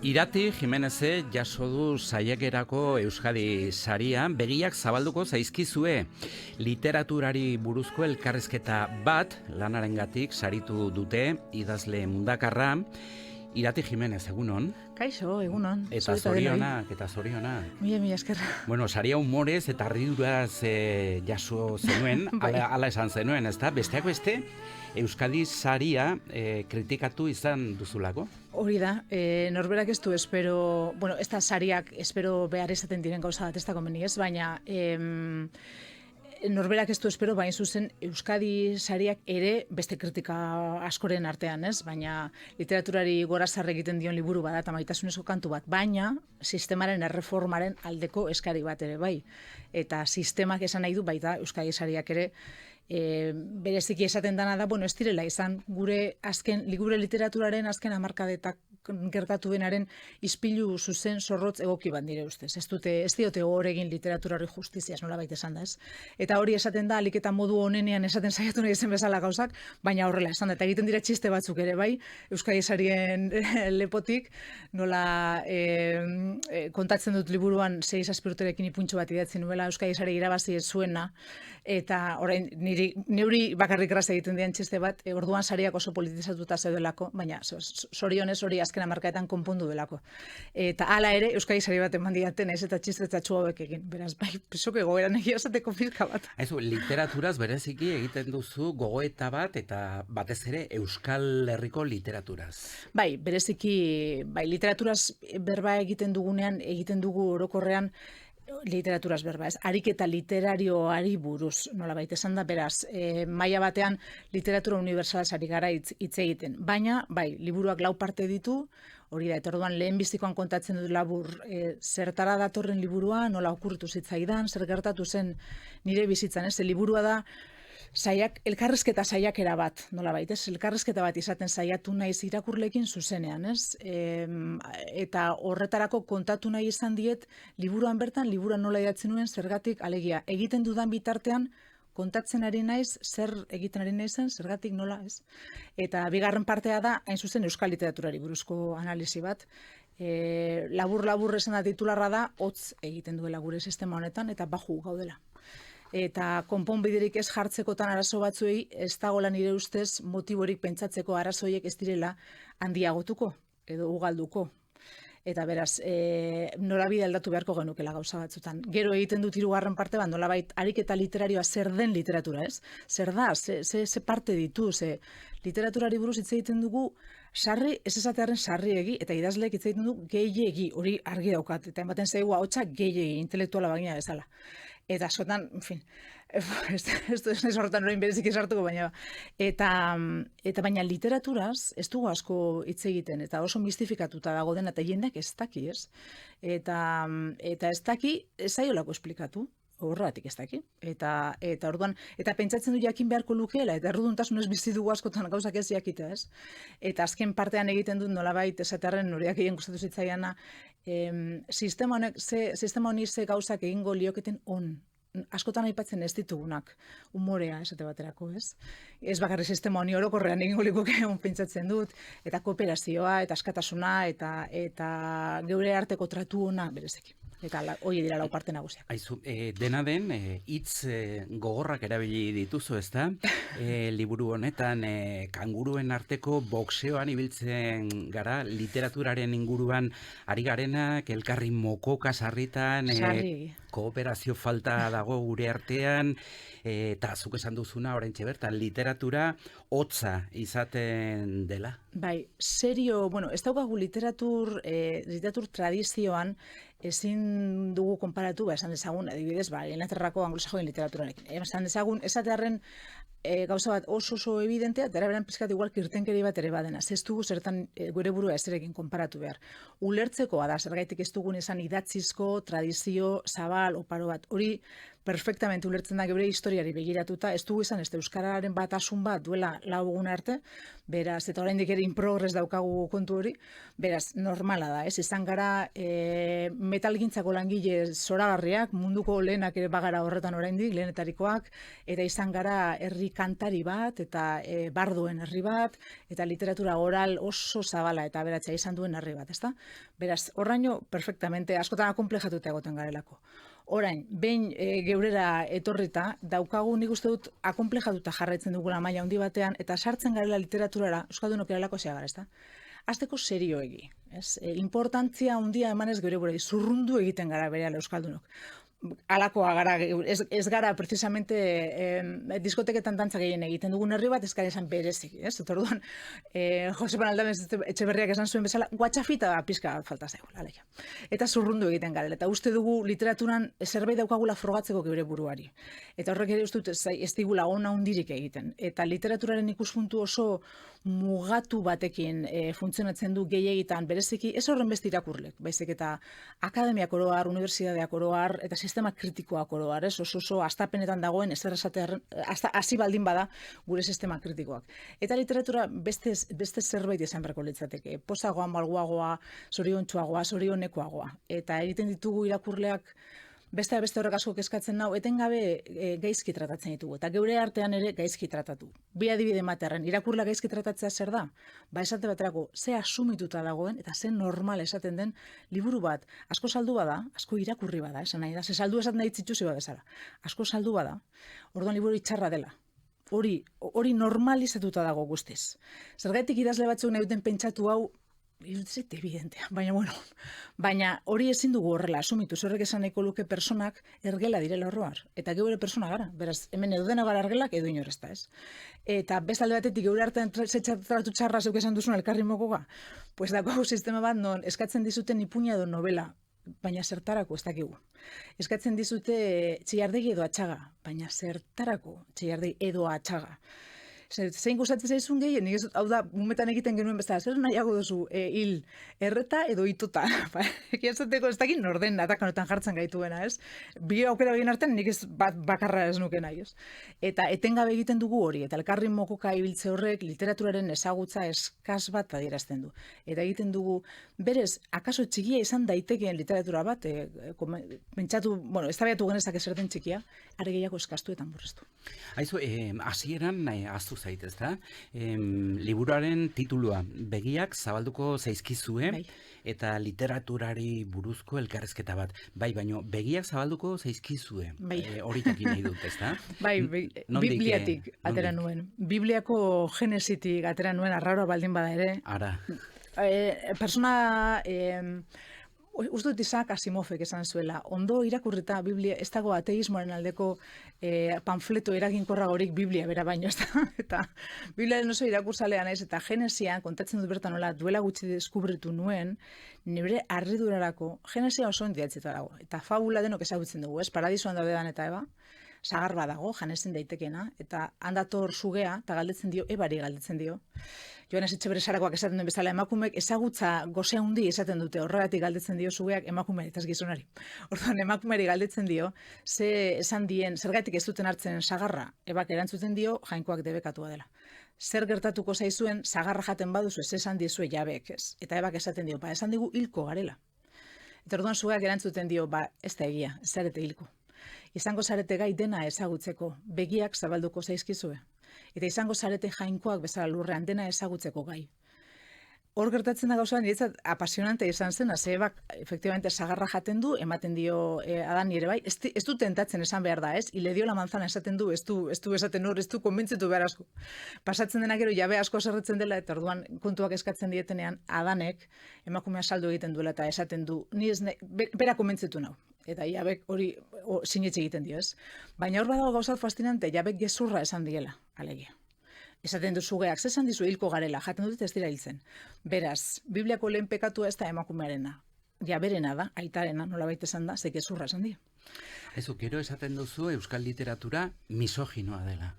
Irati Jimeneze jaso du saiakerako Euskadi saria, begiak zabalduko zaizkizue. Literaturari buruzko elkarrizketa bat lanarengatik saritu dute idazle mundakarra. Irati Jimenez, egunon. Kaixo, egunon. Eta zorionak, Mila esker. Bueno, saria humorez eta harriduraz jaso zenuen, ala esan zenuen, ezta? Besteak beste, Euskadi saria kritikatu izan duzulako? Hori da, norberak ez du espero, bueno, ez da sariak espero behar izaten diren gauza bat ez da komeni ez, baina norberak ez du espero, baina zuzen Euskadi sariak ere beste kritika askoren artean, ez? Baina literaturari gorazarre egiten dion liburu bada eta maitasunezko kantu bat, baina sistemaren erreformaren aldeko eskari bat ere bai. Eta sistemak esan nahi du baita Euskadi sariak ere bereziki esaten dana da, bueno, ez direla izan gure literaturaren azken hamarkadetak gertatu denaren ispilu zuzen zorrotz egoki bat nire ustez. Ez diote hor egin literaturari justiziaz nolabait esan da, ez? Eta hori esaten da, alik eta modu onenean esaten saiatu nahi zen bezala gauzak, baina horrela esan da, eta egiten dira txiste batzuk ere, bai, Euskadi sarien lepotik, nola kontatzen dut liburuan 6 urterekin ipuntxo bat idatzi nuela Euskadi sari irabazi ez zuena, eta orain neuri bakarrik erraz egiten dian txiste bat, orduan sariak oso politizatuta zeudelako, baina zorionez hori azken hamarkadetan konpondu delako. Eta hala ere, Euskadi sari bat eman diaten ez eta txistetxatxu hauek egin. Beraz, bai, pisoke gogeran egia esateko pizka bat. Aizu, literaturaz bereziki egiten duzu gogoeta bat eta batez ere Euskal Herriko literaturaz. Bai, bereziki, bai, literaturaz berba egiten dugunean, egiten dugu orokorrean literaturaz berba, ez? Ariketa literarioari buruz, nolabait esan da, beraz, maila batean literatura unibertsalaz ari gara hitz egiten. Baina, bai, liburuak 4 parte ditu, hori da, eta orduan lehenbizikoan kontatzen dut labur zertara datorren liburua, nola okurritu zitzaidan, zer gertatu zen nire bizitzan, ez? Liburua da, elkarrizketa saiakera bat, nolabait, ez? Elkarrizketa bat izaten saiatu naiz irakurleekin zuzenean, ez? Eta horretarako kontatu nahi izan diet, liburuan nola idatzen nuen, zergatik, alegia, egiten dudan bitartean, kontatzen ari naiz, zer egiten ari naizen, zergatik nola, ez? Eta bigarren partea da, hain zuzen Euskal literaturari buruzko analisi bat, labur esan da titularra da, hotz egiten duela gure sistema honetan, eta baju gaudela. Eta konponbiderik ez jartzekotan arazo batzuei ez dagoela nire ustez motiborik pentsatzeko arazoiek ez direla handiagotuko edo ugalduko. Eta beraz, norabide aldatu beharko genukela gauza batzutan. Gero egiten dut 3. parte bat, nolabait ariketa literarioa zer den literatura, ez? Zer da, ze parte ditu, ze literaturari buruz hitz egiten dugu sarri, ez esatearen sarriegi, eta idazleek hitz egiten du gehiegi, hori argi daukat, eta ematen zaigu ahotsa gehiegi, intelektuala bagina bezala. Eta askotan, en fin, ez naiz horretan orain berezik sartuko, baina baina literaturaz ez dugu asko hitz egiten, eta oso mistifikatuta dago dena, eta jendeak ez daki, ez? Eta ez daki, ez zaiolako esplikatu, horregatik ez daki. Eta orduan, eta pentsatzen du jakin beharko lukeela, eta erruduntasunez bizi dugu askotan gauzak ez jakitea, ez? Eta azken partean egiten dut nolabait esatearren horiak egin gustatu zitzaiana, sistema honi ze gauzak egingo lioketen askotan aipatzen ez ditugunak, umorea esate baterako, ez? Ez bakarri sistema honi orokorrean egingo likuke pentsatzen dut, eta kooperazioa, eta askatasuna, eta geure arteko tratu ona berezeki. Eta hori dira 4 parte nagusiak. Aizu, dena den, hitz gogorrak erabili dituzu, ezta? Liburu honetan, kanguruen arteko boxeoan ibiltzen gara, literaturaren inguruan ari garenak, elkarri mokoka sarritan, kooperazio falta dago gure artean, eta zuk esan duzuna, oraintxe bertan, literatura hotza izaten dela. Bai, serio, bueno, ez daukagu literatur tradizioan ezin dugu konparatu, esan dezagun, adibidez, Inglaterrako anglosajoen literaturarekin. Esan dezagun, esatearren gauza bat oso evidentea, eta eraberan pizkat igual kirtenkeri bat ere badena. Ez dugu zertan gure burua ezerekin konparatu behar. Ulertzekoa da, zergaitik ez dugun esan idatzizko, tradizio, zabal, oparo bat. Hori perfectamente ulertzen da geure historiari begiratuta, ez dugu izan, ez da euskararen batasun bat duela 4 egun arte, beraz, eta oraindik ere in progress daukagu kontu hori, beraz, normala da, ez? Izan gara metalgintzako langile zoragarriak, munduko lehenak ere bagara horretan oraindik, lehenetarikoak, eta izan gara herri kantari bat, eta barduen herri bat, eta literatura oral oso zabala eta aberatzea izan duen herri bat, ezta? Beraz, horraino, perfectamente, askotan akomplejatuta egoten garelako. Orain, behin geurera etorrita, daukagu nik uste dut akomplejatuta jarraitzen dugula maila handi batean, eta sartzen garela literaturara, euskaldunok eralako zea gara, ezta? Azteko serioegi, ez? Importantzia handia emanez geure gure, zurrundu egiten gara berehala euskaldunok. Alakoa gara, ez gara precisamente diskoteketan dantza gehien egiten dugun herri bat, ez gara esan berezik, ez? Orduan, Josepan Aldamez Etxeberriak esan zuen bezala, guatxafita pizka falta zaigu, alegia. Eta zurrundu egiten gara, eta uste dugu literaturan zerbait daukagula frogatzeko geure buruari. Eta horrek ere uste dut ez digula ona hundirik egiten. Eta literaturaren ikuspuntu oso mugatu batekin funtzionatzen du gehiegitan bereziki, ez horren beste irakurlek, baizik eta akademiak oro har, unibertsitateak oro har, eta sistema kritikoak oro har, ez? Oso astapenetan dagoen ezer esatearen, hasi baldin bada gure sistema kritikoak. Eta literatura beste zerbait izan beharko litzateke, pozagoa, malguagoa, zoriontsuagoa, zorionekoagoa. Eta egiten ditugu irakurleak beste horrek asko kezkatzen nau, etengabe gaizki tratatzen ditugu, eta geure artean ere gaizki tratatu. Bi adibide ematearren, irakurla gaizki tratatzea zer da? Ba, esate baterako, ze asumituta dagoen, eta ze normal esaten den liburu bat, asko saldu bada, asko irakurri bada, esan nahi da, ze saldu esaten nahi zitxuzi bat bezala. Asko saldu bada, orduan liburu itxarra dela. Hori normalizatuta dago guztiz. Zergatik idazle batzuk nahi duten pentsatu hau, irutzet evidentea, baina hori ezin dugu horrela asumitu, horrek esan nahiko luke personak ergela direla horroar, eta geure persona gara, beraz, hemen edo dena gara ergelak edo inor ez da, ez? Eta bestalde batetik geure artean tratu txarra zeuk esan duzun elkarri mokoga, pues dago sistema bat non eskatzen dizuten ipuina edo novela, baina zertarako ez dakigu. Eskatzen dizute txillardegi edo atxaga, baina zertarako txillardegi edo atxaga. Zein gustatzen zaizun gehien, hau da, mumetan egiten genuen bezala, zer nahiago duzu, hil erreta edo itota. Ekiatzateko ez dakit norden atakanetan jartzen gaituena, ez? Bi aukera egin artean nik ez bakarra ez nuke nahi, ez? Eta etengabe egiten dugu hori, eta elkarrin mokoka ibiltze horrek literaturaren ezagutza eskas bat adierazten du. Eta egiten dugu, berez, akaso txikia izan daitekeen literatura bat, pentsatu, ez tabiatu genezak ezer den txikia, are gehiago eskastu eta murreztu. Aizu, hasieran aztu zaitez, da? Liburuaren titulua, begiak zabalduko zaizkizue, eta literaturari buruzko elkarrezketa bat. Bai, baino, begiak zabalduko zaizkizue. Hori jakin nahi dut, ez da? Bai, Bibliatik atera nuen. Bibliako genesitik atera nuen, arraroa baldin bada ere. Ara. Persona... Uste dut Isaac Asimovek esan zuela, ondo irakurrita Biblia, ez dago ateismoaren aldeko panfleto eraginkorragorik Biblia bera baino, ez da? Eta Bibliaren oso irakurzalea naiz, eta Genesian, kontatzen dut bertan nola, duela gutxi deskubritu nuen, nire harridurarako, Genesia oso ondiatzeta dago, eta fabula denok ezagutzen dugu, ez? Paradisoan daude Dan eta Eba, sagar badago, janezen daitekena, eta handator sugea, eta galdetzen dio, Ebari galdetzen dio. Joanes Etxeberri-Sarakoak esaten duen bezala, emakumeek ezagutza gozea hundi esaten dute, horregatik galdetzen dio sugeak emakumeari, eta ez gizonari. Orduan, emakumeari galdetzen dio, ze esan dien, zergatik ez duten hartzen sagarra, Ebak erantzuten dio, jainkoak debekatua dela. Zer gertatuko zaizuen, sagarra jaten baduzu, ez esan dizue Jabek, ez? Eta Ebak esaten dio, esan digu hilko garela. Eta orduan sugeak erantzuten dio, ez da egia, ez zarete hilko. Izango zarete gai dena ezagutzeko, begiak zabalduko zaizkizue. Eta izango zarete jainkoak bezala lurrean dena ezagutzeko gai. Hor gertatzen da gauza, niretzat apasionante izan zen, Ebak efectivamente sagarra jaten du, ematen dio Adani ere bai, ez du tentatzen esan behar da, ez? Le dio la manzana esaten du, ez du esaten hor, ez du konbintzitu behar asko. Pasatzen dena gero, jabe asko zerretzen dela, eta orduan kontuak eskatzen dietenean, Adanek emakumea saldu egiten duela eta esaten du, ni ez bera konbintzitu nau. Eta Jabek hori sinetxe egiten dio, ez? Baina hor badago gauzat fascinante, Jabek gezurra esan diela, alegia. Esaten du sugeak, zesan dizu hilko garela, jaten dut ez dira hiltzen. Beraz, Bibliako lehen pekatua ez da emakumearena. Jaberena da, aitarena, nola baita esan da, ze gezurra esan dio. Ezu, gero esaten duzu euskal literatura misoginoa dela.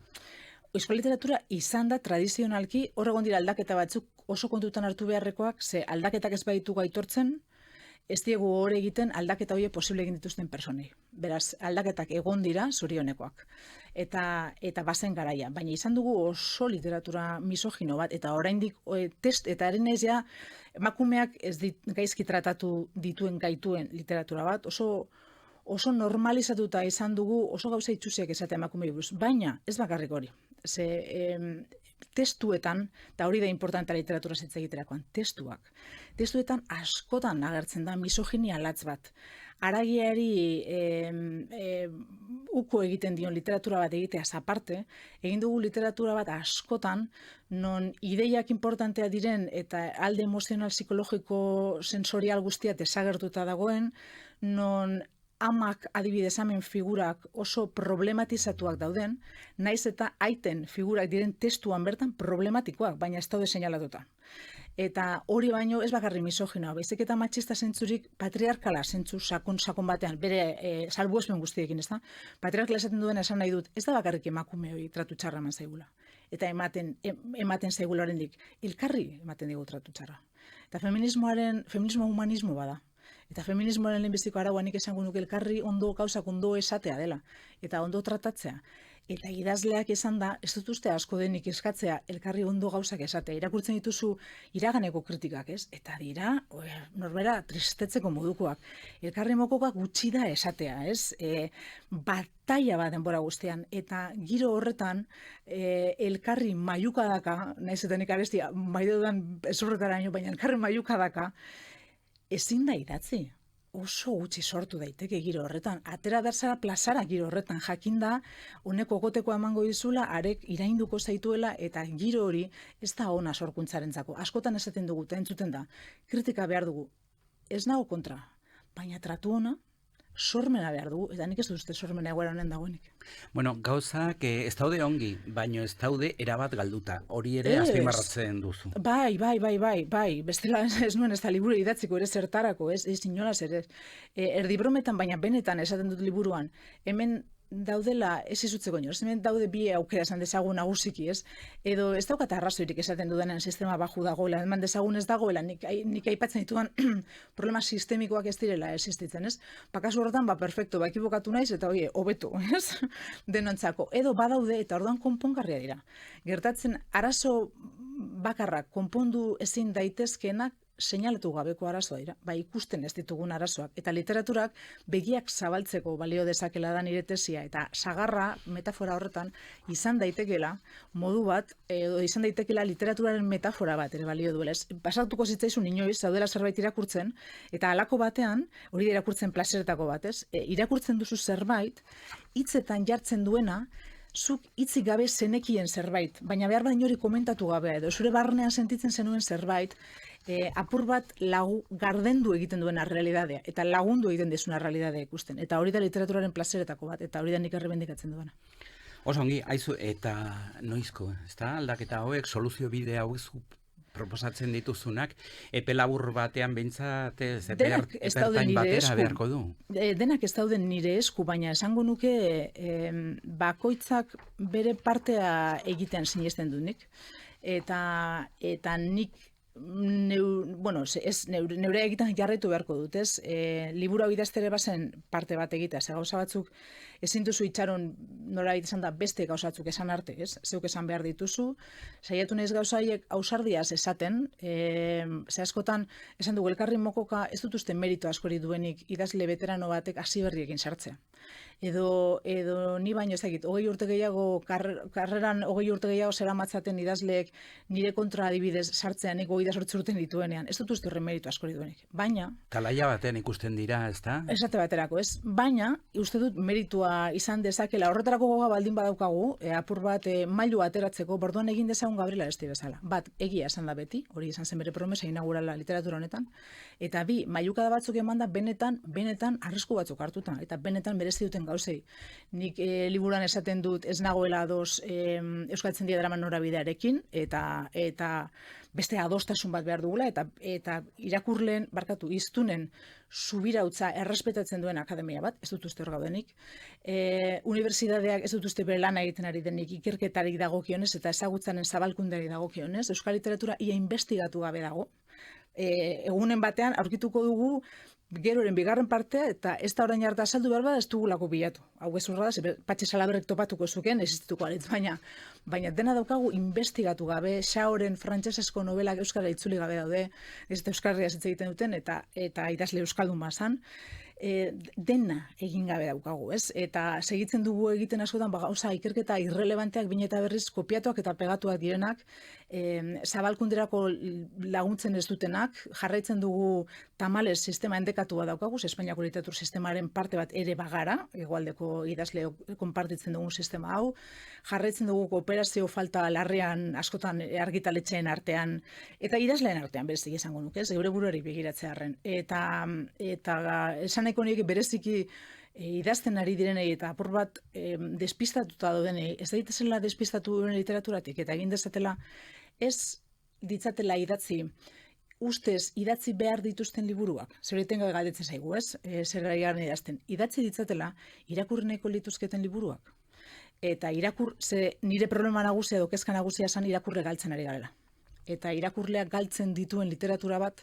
Euskal literatura izan da tradizionalki, hor egon dira aldaketa batzuk oso kontutan hartu beharrekoak, ze aldaketak ez baitu aitortzen, ez diegu hor egiten aldaketa horiek posible egin dituzten personei. Beraz, aldaketak egon dira zorionekoak. Eta bazen garaia. Baina izan dugu oso literatura misogino bat, eta oraindik eta arenez ja, emakumeak ez gaizki tratatu dituen gaituen literatura bat, oso normalizatuta izan dugu, oso gauza itxusiak esatea emakumei buruz. Baina, ez bakarrik hori. Testuetan, eta hori da importanta literatura hitz egiterakoan, testuetan askotan agertzen da misoginia latz bat. Haragiari uko egiten dion literatura bat egiteaz aparte, egin dugu literatura bat askotan, non ideiak importantea diren eta alde emozional, psikologiko, sensorial guztia desagertuta dagoen, non amak adibidez amen figurak oso problematizatuak dauden, naiz eta aiten figurak diren testuan bertan problematikoak, baina ez daude seinalatuta. Eta hori baino ez bakarri misoginoa, baizik eta matxista zentzurik patriarkala zentzu sakon batean, bere salbuespen guztiekin, ez da? Patriarkala esaten duen esan nahi dut, ez da bakarrik emakume hori tratu txarra eman zaigula. Eta ematen zaigula oraindik, elkarri ematen digu tratu txarra. Eta feminismo humanismo bada. Eta feminismoaren lehenbiziko arauan nik esango nuke elkarri ondo gauzak ondo esatea dela. Eta ondo tratatzea. Eta idazleak esan da, ez dut uste asko denik eskatzea elkarri ondo gauzak esatea. Irakurtzen dituzu iraganeko kritikak, ez? Eta dira, norbera, tristetzeko modukoak. Elkarri mokokak gutxi da esatea, ez? Bataia bat denbora guztian. Eta giro horretan, elkarri maiukadaka, nahiz eta nik abestia, maidudan ez horretaraino, baina elkarri maiukadaka, ezin da idatzi. Oso gutxi sortu daiteke giro horretan. Atera berzara plazara giro horretan. Jakinda, honeko gotekoa emango dizula, arek irainduko zaituela, eta giro hori ez da ona sorkuntzarentzako. Askotan esaten dugu, eta entzuten da, kritika behar dugu. Ez nago kontra, baina tratu ona, sormena behar dugu, eta nik ez dut uste sormena egoera honen dagoenik. Bueno, gauzak ez daude ongi, baino ez daude erabat galduta. Hori ere azpimarratzen duzu. Bai. Bestela ez nuen ez da liburu idatziko ere zertarako, ez inolaz ere. Erdibrometan, baina benetan esaten dut liburuan, hemen daudela, ez izutzeko inoz, hemen daude bi aukera esan dezagun nagusiki, ez? Edo ez daukat arrazoirik esaten dudanen sistema baju dagoela, eman dezagun ez dagoela, nik aipatzen dituan problema sistemikoak ez direla existitzen, ez? Kasu horretan, perfecto, ekibokatu naiz, eta hobeto, ez? Denontzako. Edo badaude, eta orduan konpongarria dira. Gertatzen, arazo bakarrak konpondu ezin daitezkeenak seinaletu gabeko arazoa dira, ikusten ez ditugun arazoak. Eta literaturak begiak zabaltzeko balio dezakela da nire tesia, eta sagarra, metafora horretan, izan daitekela modu bat, edo izan daitekela literaturaren metafora bat ere balio duela. Pasatuko zitzaizun inoiz, zaudela zerbait irakurtzen, eta halako batean, hori da irakurtzen plazeretako bat, ez? Irakurtzen duzu zerbait, hitzetan jartzen duena, zuk hitzik gabe zenekien zerbait, baina behar bat inori komentatu gabe, edo zure barnean sentitzen zenuen zerbait, apur bat gardendu egiten duena realidadea, eta lagundu egiten dezuna realidadea ikusten. Eta hori da literaturaren plazeretako bat, eta hori da nik errebendikatzen duena. Oso ongi, aizu, eta noizko, ezta? Aldaketa hauek, soluzio bide hauek proposatzen dituzunak, epe labur batean behintzat epertain batera beharko du. Denak ez dauden nire esku, baina esango nuke bakoitzak bere partea egiten sinesten du nik. Eta nik neure egiten jarraitu beharko dut, ez? Liburu hau idaztere bazen parte bat egitea, ze gauza batzuk ezin duzu itxaron nolabait esan da beste gauza batzuk esan arte, ez? Zeuk esan behar dituzu, saiatu naiz gauza haiek ausardiaz esaten, ze askotan esan dugu elkarri mokoka ez dut uste merito askori duenik idazle veterano batek hasi berriekin sartzea. Edo ni baino ez dakit, 20 urte gehiago, karreran 20 urte gehiago zera matzaten idazleek nire kontra adibidez sartzean nik 28 urten dituenean. Ez dut uste horren meritu askori duenik. Baina... Talaia batean ikusten dira, ez da? Esate baterako, ez? Baina, uste dut meritua izan dezakela, horretarako goga baldin badaukagu, apur bat mailu ateratzeko, borduan egin dezagun Gabriela Aresti bezala. Bat, egia esan da beti, hori izan zen bere promesa inaugurala literatura honetan, eta bi, mailukada batzuk emanda benetan arrisku batzuk hartuta, eta benetan merezi duten gauzei. Nik liburuan esaten dut ez nagoela ados Euskaltzaindia draman norabidearekin, eta beste adostasun bat behar dugula, eta irakurleen, iztunen subirautza errespetatzen duen akademia bat, ez dut uste hor gaudenik. Unibertsitateak ez dut uste bere lana egiten ari denik ikerketarik dagokionez eta ezagutzaren zabalkundeari dagokionez. Euskal literatura ia investigatu gabe dago. egunen batean aurkituko dugu geroren bigarren partea, eta ez da orain arte azaldu behar bada ez dugulako bilatu. Hau gezurra da, Patxi Salaberrek topatuko zuken, existituko aritz, baina dena daukagu investigatu gabe, Shaoren frantsesezko novelak euskara itzuli gabe daude, ez eta euskarria hitz egiten duten, eta idazle euskaldun bazan, dena egin gabe daukagu, ez? Eta segitzen dugu egiten askotan gauza ikerketa irrelevanteak bine eta berriz kopiatuak eta pegatuak direnak, zabalkunderako laguntzen ez dutenak, jarraitzen dugu tamalez sistema endekatua daukagu, Espainiako literatur sistemaren parte bat ere bagara, hegoaldeko idazle konpartitzen dugun sistema hau, jarraitzen dugu kooperazio falta larrean askotan argitaletxeen artean, eta idazleen artean berezik esango nuke, ez? Geure buruari begiratzearren. Eta esan nahiko nik bereziki idazten ari direnei eta apur bat despistatuta daudenei, ez daitezela despistatu duen literaturatik, eta egin dezatela ez ditzatela idatzi, ustez idatzi behar dituzten liburuak, zer egiten galdetzen zaigu, ez? Zer garen idazten, idatzi ditzatela irakurri nahiko lituzketen liburuak. Eta nire problema nagusia edo kezka nagusia esan irakurle galtzen ari garela. Eta irakurleak galtzen dituen literatura bat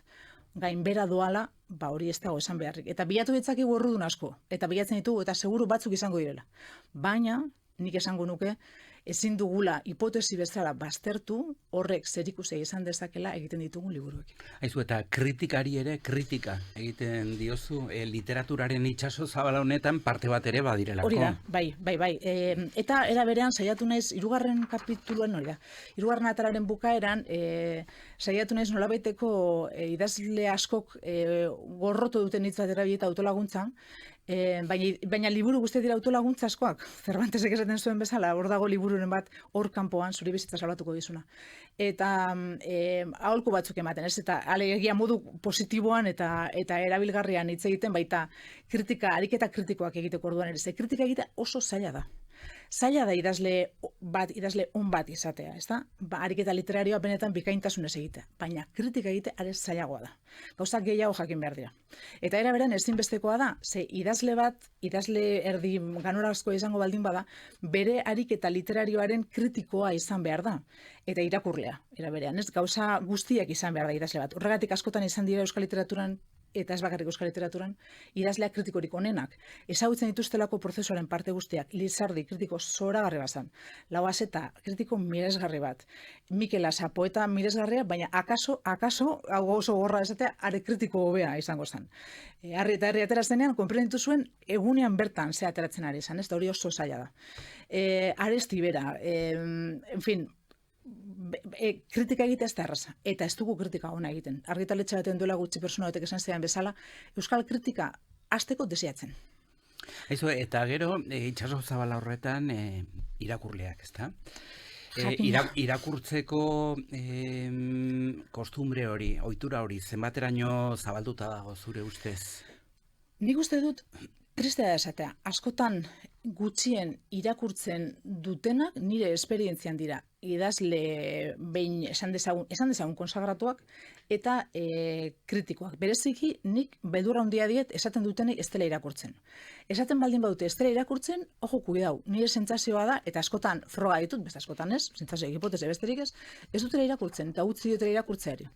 gainbera doala, hori ez dago esan beharrik. Eta bilatu ditzakegu errudun asko, eta bilatzen ditugu, eta seguru batzuk izango direla. Baina, nik esango nuke, ezin dugula hipotesi bezala baztertu, horrek zerikusia izan dezakela egiten ditugun liburuekin. Aizu, eta kritikari ere kritika egiten diozu, literaturaren itsaso zabala honetan parte bat ere badirelako. Hori da, bai. Eta era berean saiatu naiz, 3. kapituluan hori da, 3. atararen bukaeran, saiatu naiz nolabaiteko idazle askok gorroto duten hitz bat erabilita autolaguntza, baina liburu guzti dira autolaguntza askoak, Cervantesek esaten zuen bezala, hor dago libururen bat hor kanpoan zuri bizitza salbatuko dizuna. Eta aholku batzuk ematen, ez? Eta alegia modu positiboan eta erabilgarrian hitz egiten baita ariketa kritikoak egiteko orduan ere. Ze kritika egitea oso zaila da. Zaila da idazle on bat izatea, ezta? Ariketa literarioa benetan bikaintasunez egitea, baina kritika egitea are zailagoa da. Gauzak gehiago jakin behar dira. Eta era beran ezinbestekoa da, ze idazle erdi ganorazkoa izango baldin bada, bere ariketa literarioaren kritikoa izan behar da. Eta irakurlea, era berean, ez? Gauza guztiak izan behar da idazle bat. Horregatik askotan izan dira euskal literaturan eta ez bakarrik euskal literaturan, idazleak kritikorik onenak. Ezagutzen dituztelako prozesuaren parte guztiak, Lizardi kritiko zoragarri bazan, Lauazeta kritiko miresgarri bat, Mikel Asa poeta miresgarria, baina akaso, hau oso gorra esatea, are kritiko hobea izango zen. Harri eta herri atera zenean, konprenitu zuen, egunean bertan ze ateratzen ari izan, ez da hori oso zaila da. Aresti bera, en fin, kritika egitea ez da erraza, eta ez dugu kritika ona egiten. Argitaletxe baten duela gutxi persona batek esan zean bezala, euskal kritika hasteko desiatzen. Aizu, eta gero, itxaso zabala horretan irakurleak, ezta? Irakurtzeko kostumbre hori, ohitura hori, zenbateraino zabalduta dago zure ustez? Nik uste dut, tristea da esatea, askotan gutxien irakurtzen dutenak nire esperientzian dira idazle behin esan dezagun konsagratuak eta kritikoak. Bereziki nik beldurra handia diet esaten dutenei ez dela irakurtzen. Esaten baldin badute ez dela irakurtzen, ojo kuidau, nire sentsazioa da, eta askotan froga ditut, beste askotan ez, sentsazio hipotese besterik ez dutela irakurtzen, eta utzi dutela irakurtzeari.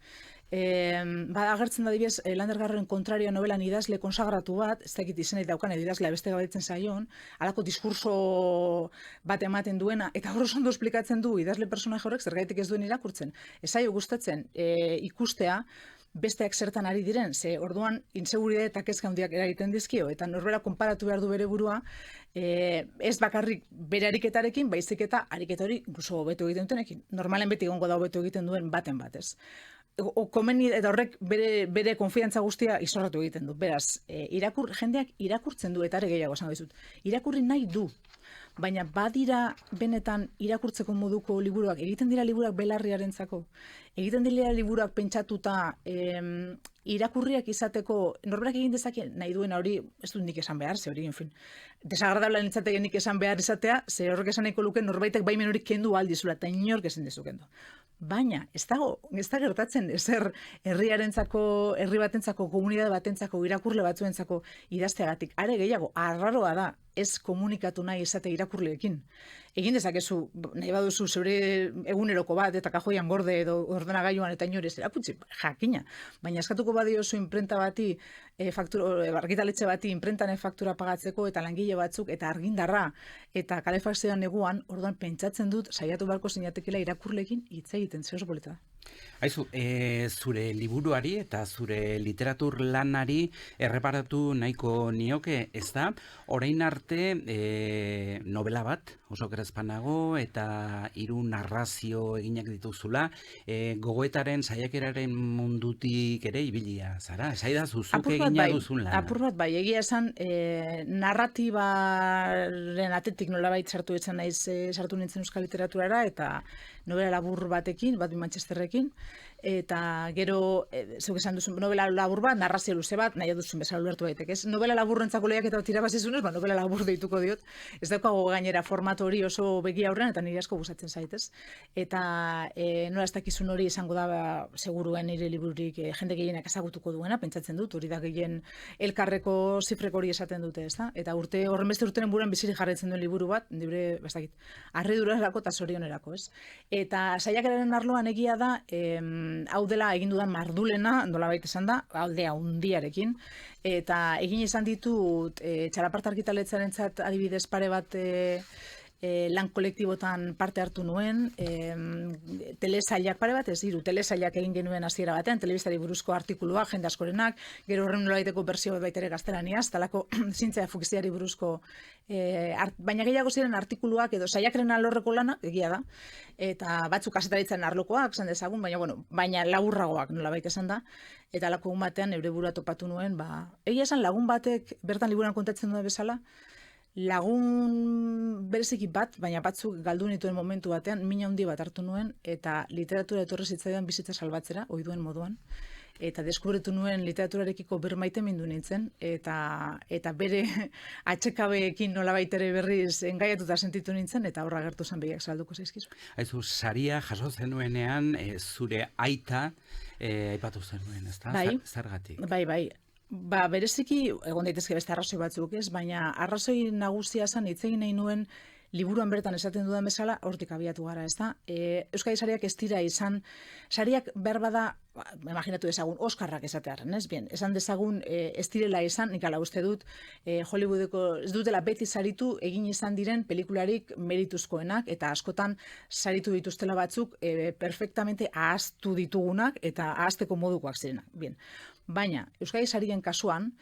Agertzen da dibidez, Landergarren kontrario novelan idazle konsagratu bat, ez dakit izenei daukan edo idazlea beste gabetzen zaion, halako diskurso bat ematen duena, eta hor oso ondo esplikatzen du idazle personaje horrek zergaitik ez duen irakurtzen. Ez zaio gustatzen ikustea besteak zertan ari diren, ze orduan inseguridade eta kezka handiak eragiten dizkio, eta norbera konparatu behar du bere burua, ez bakarrik bere ariketarekin, baizik eta ariketa hori incluso hobeto egiten dutenekin. Normalen beti egongo da hobeto egiten duen baten batez. Komeni eta horrek bere konfiantza guztia izorratu egiten du. Beraz, jendeak irakurtzen du, eta ere gehiago esango dizut. Irakurri nahi du, baina badira benetan irakurtzeko moduko liburuak, egiten dira liburuak belarriarentzako, egiten dira liburuak pentsatuta irakurriak izateko, norberak egin dezake nahi duena hori, ez dut nik esan behar, ze hori, en fin, desagradabla nintzateke nik esan behar izatea, ze horrek esan nahiko luke norbaitek baimen hori kendu aldizula, eta inork ezin dizu kendu. Baina, ez da gertatzen ezer herriarentzako, herri batentzako, komunidade batentzako, irakurle batzuentzako idazteagatik. Are gehiago, arraroa da, ez komunikatu nahi izate irakurleekin. Egin dezakezu, nahi baduzu zeure eguneroko bat, eta kajoian gorde edo ordenagailuan eta inori ez erakutsi, jakina. Baina eskatuko badiozu inprenta bati, argitaletxe bati inprentanen faktura pagatzeko eta langile batzuk eta argindarra eta kalefakzioan neguan, orduan pentsatzen dut saiatu beharko zinatekela irakurleekin hitz egiten, zer oso polita da. Aizu, zure liburuari eta zure literatur lanari erreparatu nahiko nioke, ez da? Orain arte novela bat, oso krezpanago, eta 3 narrazio eginak dituzula, gogoetaren, saiakeraren mundutik ere ibilia zara, esaidazu, zuk egina duzun lana. Apur bat bai, egia esan, narratibaren atetik nolabait sartu nintzen euskal literaturara, eta novela labur batekin, bat Manchesterrekin, eta gero, zeuk esan duzun, novela labur bat, narrazio luze bat, nahi duzun bezala ulertu daiteke. Ez novela laburrentzako lehiak eta tirabazizunez, novela labur deituko diot, ez daukago gainera formatu hori oso begi aurrean, eta nire asko gustatzen zaitez. Eta nola ez dakizun hori izango da, seguruen nire libururik jende gehienak ezagutuko duena, pentsatzen dut, hori da gehien elkarreko zifrek hori esaten dute, ez da? Eta horren beste urtenen buruan bizirik jarraitzen duen liburu bat, libre, bastakit, harridurarako eta zorionerako, ez? Eta saiakeraren arloan egia da, hau dela egin dudan mardulena, nolabait esan da, aldea hundiarekin, eta egin izan ditut txalaparta argitaletzarentzat adibidez pare bat lan kolektibotan parte hartu nuen, telesailak pare bat, ez diru, telesailak egin genuen hasiera batean, telebistari buruzko artikulua, jende askorenak, gero horren nolabaiteko bersio bat baitere gaztelaniaz, talako zientzia fukiziari buruzko, baina gehiago ziren artikuluak edo saiakeren alorreko lana, egia da, eta batzuk kazetaritzen arlokoak, esan dezagun, baina laburragoak nolabait esan da, eta alako egun batean eure burua topatu nuen, egia esan lagun batek, bertan liburan kontatzen duen bezala, lagun bereziki bat, baina batzuk galdu nituen momentu batean, mina handi bat hartu nuen, eta literatura etorri zitzaidan bizitza salbatzera, ohi duen moduan, eta deskubritu nuen literaturarekiko bermaite mindu nintzen, eta bere atxekabeekin nolabait ere berriz engaiatuta sentitu nintzen, eta horra gertu zen begiak salduko zaizkizu. Aizu, saria jaso zenuenean, zure aita aipatu zenuen, ez da? Bai, zergatik? Bai. Bereziki, egon daitezke beste arrazoi batzuk, ez? Baina arrazoi nagusia zen hitz egin nahi nuen liburuan bertan esaten dudan bezala, hortik abiatu gara, ez da? Euskadi sariak ez dira izan, sariak behar bada, imaginatu dezagun, Oskarrak esatearen, ez? Bien, esan dezagun ez direla izan, nik ala uste dut, Hollywoodeko ez dutela beti saritu egin izan diren pelikularik merituzkoenak, eta askotan saritu dituztela batzuk perfectamente ahaztu ditugunak, eta ahazteko modukoak zirenak. Bien. Baina, Euskadi sarien kasuan,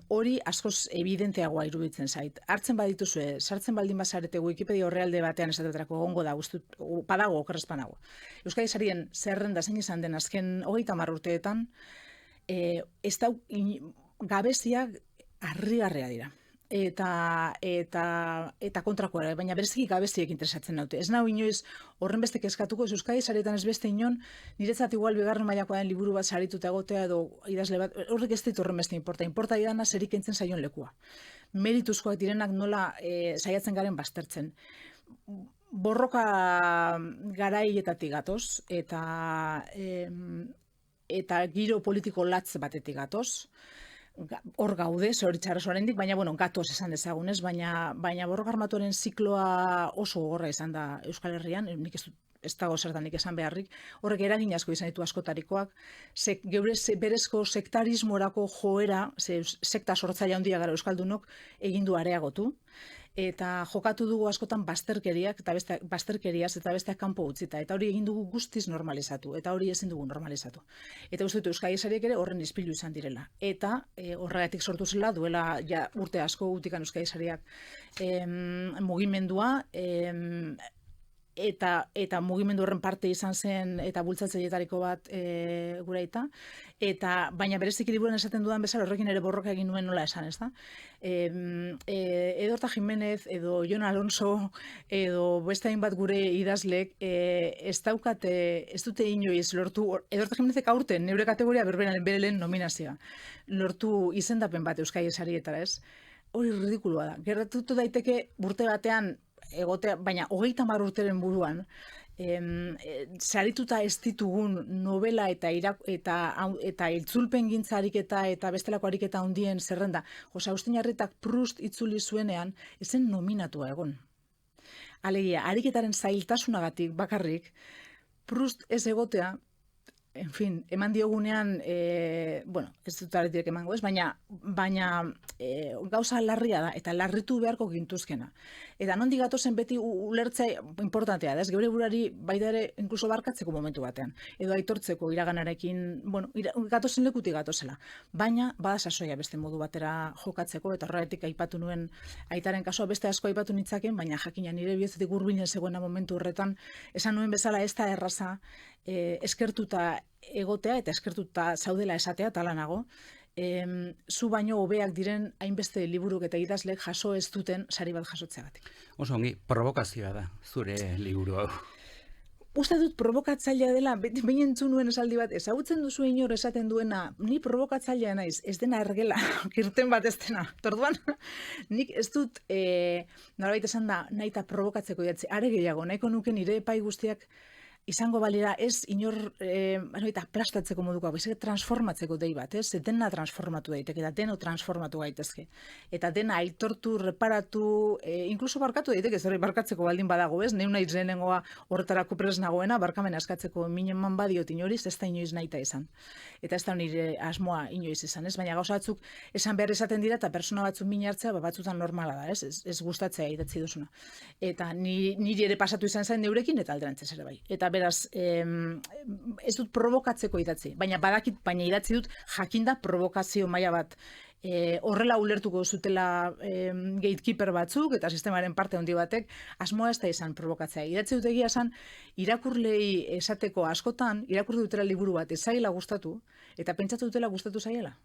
hori askoz evidenteagoa iruditzen zait. Hartzen badituzue, sartzen baldin bazarete Wikipedia orrialde batean esatetarako egongo da, padago, okerrezpanago. Euskadi sarien zerrenda zein izan den azken 30 urteetan, ez da gabeziak harrigarria dira. Eta kontrakoa, baina bereziki gabeziek interesatzen naute. Ez nau inoiz horren beste kezkatuko, Euskadi sarietan ez beste inon, niretzat igual bigarren mailakoa den liburu bat sarituta egotea edo idazle bat, horrek ez dit horren beste importa. Importa idana zerik entzen zaion lekua. Merituzkoak direnak nola saiatzen garen baztertzen. Borroka garaietatik gatoz, eta giro politiko latz batetik gatoz, hor gaude, zoritxarras oraindik, baina, gatoz esan dezagunez, baina borroka armatuaren zikloa oso gogorra izan da Euskal Herrian, nik ez dago zertanik esan beharrik, horrek eragin asko izan ditu askotarikoak, berezko sektarismorako joera, sekta sortzaile handia gara Euskaldunok, egin du areagotu, eta jokatu dugu askotan bazterkeriaz eta besteak kanpo utzita, eta hori egin dugu guztiz normalizatu, eta hori ezin dugu normalizatu. Eta uste dut Euskadi sariek ere horren ispilu izan direla. Eta horregatik sortu zela, duela urte asko gutikan Euskadi sariak mugimendua, eta mugimendu horren parte izan zen eta bultzatzaileetariko bat gure aita, baina bereziki liburuan esaten dudan bezala horrekin ere borroka egin nuen nola esan, ez da? Edorta Jimenez edo Jon Alonso edo beste hainbat gure idazlek ez dute inoiz lortu, Edorta Jimenezek aurten neure kategoria berberan bere lehen nominazioa, lortu izendapen bat Euskadi sarietara, ez? Hori ridikulua da. Gertatu daiteke urte batean egotea, baina 30 urteren buruan, sarituta ez ditugun novela eta itzulpengintza ariketa eta bestelako ariketa handien zerrenda. Jose Agustin Arretak Proust itzuli zuenean, ezen nominatua egon. Alegia, ariketaren zailtasunagatik bakarrik, Proust ez egotea, en fin, eman diogunean, ez dut aretiek emango ez, baina gauza larria da, eta larritu beharko gintuzkena. Eta nondik gatozen beti ulertzea importantea da, ez geure burari baita ere inkluso barkatzeko momentu batean, edo aitortzeko iraganarekin, gatozen lekutik gatozela. Baina, bada sasoia beste modu batera jokatzeko, eta horretik aipatu nuen aitaren kasua beste asko aipatu nitzaken, baina jakina nire bihotzetik hurbilen zegoena momentu horretan, esan nuen bezala ez da erraza, eskertuta egotea eta eskertuta zaudela esatea talanago, zu baino hobeak diren hainbeste liburuk eta idazlek jaso ez duten sari bat jasotzeagatik. Oso ongi, provokazioa da, zure liburu hau. Uste dut provokatzailea dela, behin entzun nuen esaldi bat, ezagutzen duzu inor esaten duena, ni provokatzailea naiz, ez dena ergela, irten bat ez dena. Torduan, nik ez dut, nolabait esan da, nahi eta provokatzeko idatzi, are gehiago, nahiko nuke nire epai guztiak izango balira ez inor aplastatzeko moduko, baizik transformatzeko dei bat, ez? Dena transformatu daiteke, eta deno transformatu gaitezke. Eta dena aitortu, reparatu, inkluso barkatu daiteke, zer barkatzeko baldin badago, ez? Neu naiz lehenengoa horretarako prest nagoena, barkamen askatzeko minen man badiot inoriz, ez da inoiz nahita izan. Eta ez da nire asmoa inoiz izan, ez? Baina gauza batzuk esan behar esaten dira, eta persona batzuk min hartzea, batzutan normala da, ez? Ez gustatzea idatzi duzuna. Eta niri ere pasatu izan zen neurekin, eta alderantzez ere bai. Eta beraz, ez dut provokatzeko idatzi, baina idatzi dut jakinda provokazio maila bat. Horrela ulertuko zutela gatekeeper batzuk eta sistemaren parte handi batek, asmoa ez da izan provokatzea. Idatzi dut egia esan, irakurlei esateko askotan, irakurri dutela liburu bat ez zaila gustatu, eta pentsatu dutela gustatu zaiela.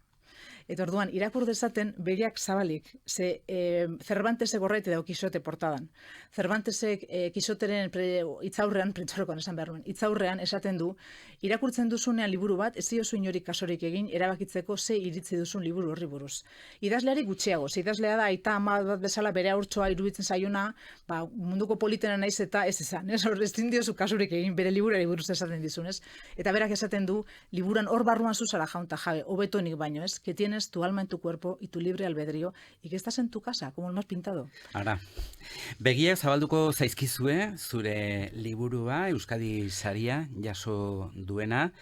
Eta orduan, irakur dezaten begiak zabalik, ze Cervantesek horrete dau Kisote portadan. Cervantesek Kisoteren hitzaurrean, prentsarokoan esan behar duen, hitzaurrean esaten du, irakurtzen duzunean liburu bat, ez diozu inorik kasorik egin, erabakitzeko ze iritzi duzun liburu horri buruz. Idazleari gutxiago, ze idazlea da, aita ama bat bezala bere haurtsoa iruditzen zaiona, munduko politena naiz eta ez esan, ez diozu kasurik egin bere liburuari buruz esaten dizunez. Eta berak esaten du, liburan hor barruan zuzara jaunta jabe, hobetonik baino, ez? Que tienes tu alma en tu cuerpo y tu libre albedrío y que estás en tu casa, como el más pintado. Ara, begiak zabalduko zaizkizue, zure liburua, Euskadi saria jaso duena,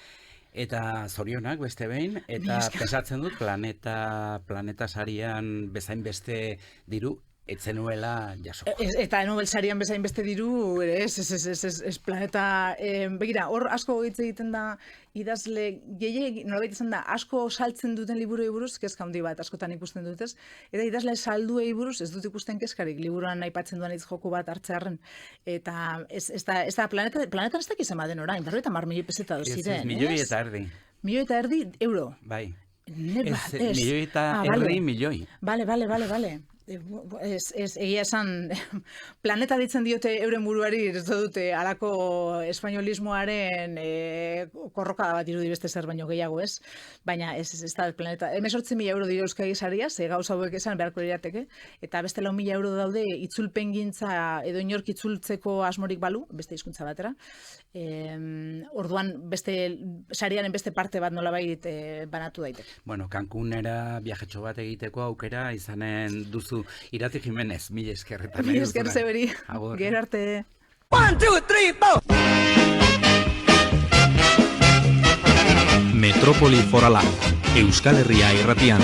eta zorionak beste behin, eta pesatzen dut planeta sarian bezain beste diru, etzenuela jasoko. Eta Nobel sarian bezain beste diru, ez planeta, begira, hor asko hitz egiten da idazle gehiegi, nolabait izan da, asko saltzen duten liburuei buruz, kezka handi bat askotan ikusten dutez, eta idazle salduei buruz ez dut ikusten kezkarik, liburuan aipatzen duan hitz joku bat hartzearren, eta ez da planetan ez dakiz ema den orain, 50 milioi peseta ziren, ez? Milioi eta erdi. Milioi eta erdi euro. Bai. Milioi eta erdi milioi. Bale. Egia esan, planeta ditzen diote euren buruari, ez dute alako espainolismoaren korroka bat irudi beste zer baino gehiago, ez? Baina ez da planeta. 18.000 euro dira Euskadi saria, ze gauza hauek esan beharko lirateke, eta beste 4.000 euro daude itzulpengintza edo inork itzultzeko asmorik balu, beste hizkuntza batera. Orduan beste sariaren beste parte bat nolabait banatu daiteke. Bueno, Cancúnera viajetxo bat egiteko aukera izanen duzu Irati Jimenez, mila esker. Mila esker zeberi, gero arte. 1, 2, 3, 4! Metrópoli Forala, Euskal Herria irratian.